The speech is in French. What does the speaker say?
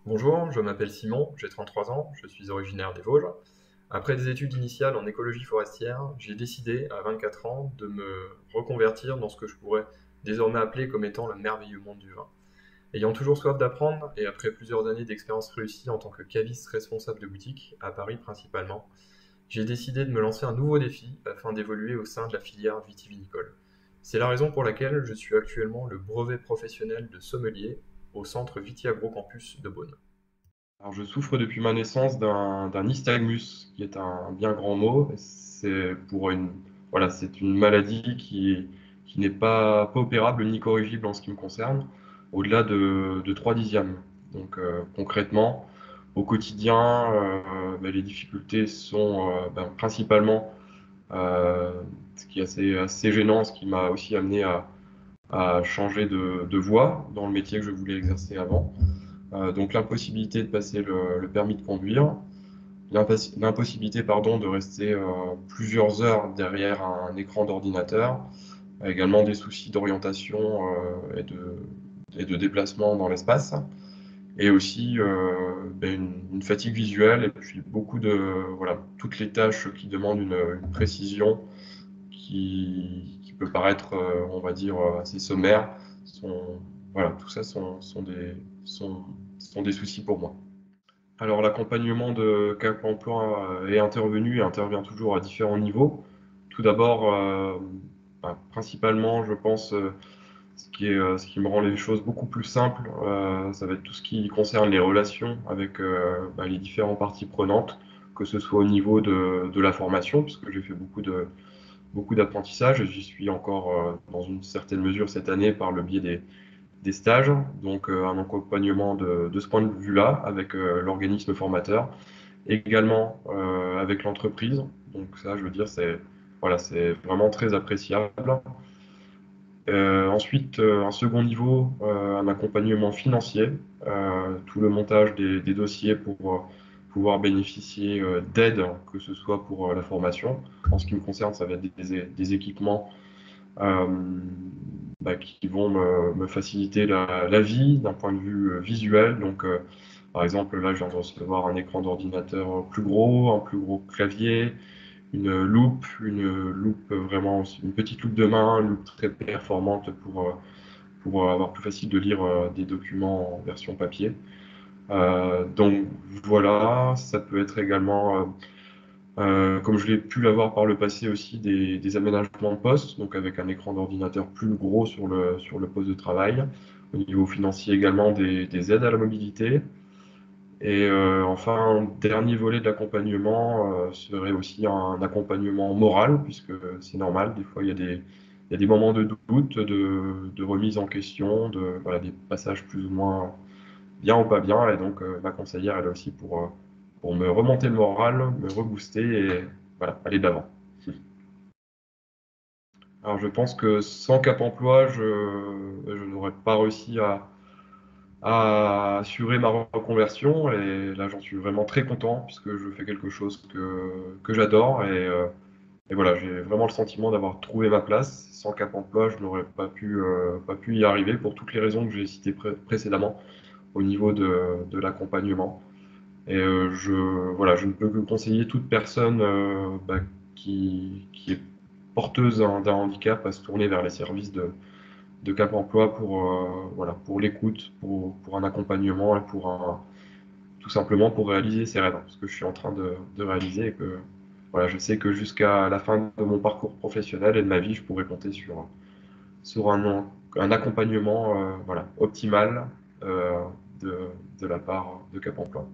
Bonjour, je m'appelle Simon, j'ai 33 ans, je suis originaire des Vosges. Après des études initiales en écologie forestière, j'ai décidé à 24 ans de me reconvertir dans ce que je pourrais désormais appeler comme étant le merveilleux monde du vin. Ayant toujours soif d'apprendre et après plusieurs années d'expérience réussie en tant que caviste responsable de boutique, à Paris principalement, j'ai décidé de me lancer un nouveau défi afin d'évoluer au sein de la filière vitivinicole. C'est la raison pour laquelle je suis actuellement le brevet professionnel de sommelier au centre Vitiagro Campus de Beaune. Alors, je souffre depuis ma naissance d'un nystagmus, qui est un bien grand mot. Voilà, c'est une maladie qui n'est pas opérable ni corrigible en ce qui me concerne, au-delà de 3 dixièmes. Donc, concrètement, au quotidien, les difficultés sont principalement euh, ce qui est assez gênant, ce qui m'a aussi amené à changer de voie dans le métier que je voulais exercer avant. Donc l'impossibilité de passer le permis de conduire, l'impossibilité de rester plusieurs heures derrière un écran d'ordinateur, également des soucis d'orientation et de déplacement dans l'espace, et aussi une fatigue visuelle, et puis voilà, toutes les tâches qui demandent une précision qui peut paraître, on va dire, assez sommaire, sont, voilà, tout ça sont des soucis pour moi. Alors l'accompagnement de Cap Emploi est intervenu et intervient toujours à différents niveaux. Tout d'abord, principalement, je pense, ce qui me rend les choses beaucoup plus simples, ça va être tout ce qui concerne les relations avec les différentes parties prenantes, que ce soit au niveau de la formation, puisque j'ai fait beaucoup d'apprentissage et j'y suis encore dans une certaine mesure cette année par le biais des stages, donc un accompagnement de ce point de vue-là avec l'organisme formateur, également avec l'entreprise. Donc ça, je veux dire, c'est vraiment très appréciable. Ensuite, un second niveau, un accompagnement financier, tout le montage des dossiers pour pouvoir bénéficier d'aide, que ce soit pour la formation. En ce qui me concerne, ça va être des équipements euh, qui vont me faciliter la vie d'un point de vue visuel. Donc, par exemple, là, je viens de recevoir un écran d'ordinateur plus gros, un plus gros clavier, une loupe vraiment, une petite loupe de main, une loupe très performante pour avoir plus facile de lire des documents en version papier. Donc voilà, ça peut être également comme je l'ai pu l'avoir par le passé aussi, des aménagements de poste, donc avec un écran d'ordinateur plus gros sur le poste de travail. Au niveau financier également, des aides à la mobilité. Et enfin, un dernier volet de l'accompagnement serait aussi un accompagnement moral, puisque c'est normal, des fois il y a des moments de doute, de remise en question, voilà, des passages plus ou moins bien ou pas bien. Et donc ma conseillère, elle est aussi pour me remonter le moral, me rebooster et voilà, aller de l'avant. Alors je pense que sans Cap Emploi, je n'aurais pas réussi à assurer ma reconversion. Et là, j'en suis vraiment très content puisque je fais quelque chose que j'adore. Et voilà, j'ai vraiment le sentiment d'avoir trouvé ma place. Sans Cap Emploi, je n'aurais pas pu y arriver pour toutes les raisons que j'ai citées précédemment au niveau de l'accompagnement. Et voilà, je ne peux que conseiller toute personne qui est porteuse d'un handicap à se tourner vers les services de Cap Emploi voilà, pour l'écoute, pour un accompagnement et tout simplement pour réaliser ses rêves. Ce que je suis en train de réaliser et que voilà, je sais que jusqu'à la fin de mon parcours professionnel et de ma vie, je pourrai compter sur un accompagnement voilà, optimal euh, de, de la part de Cap Emploi.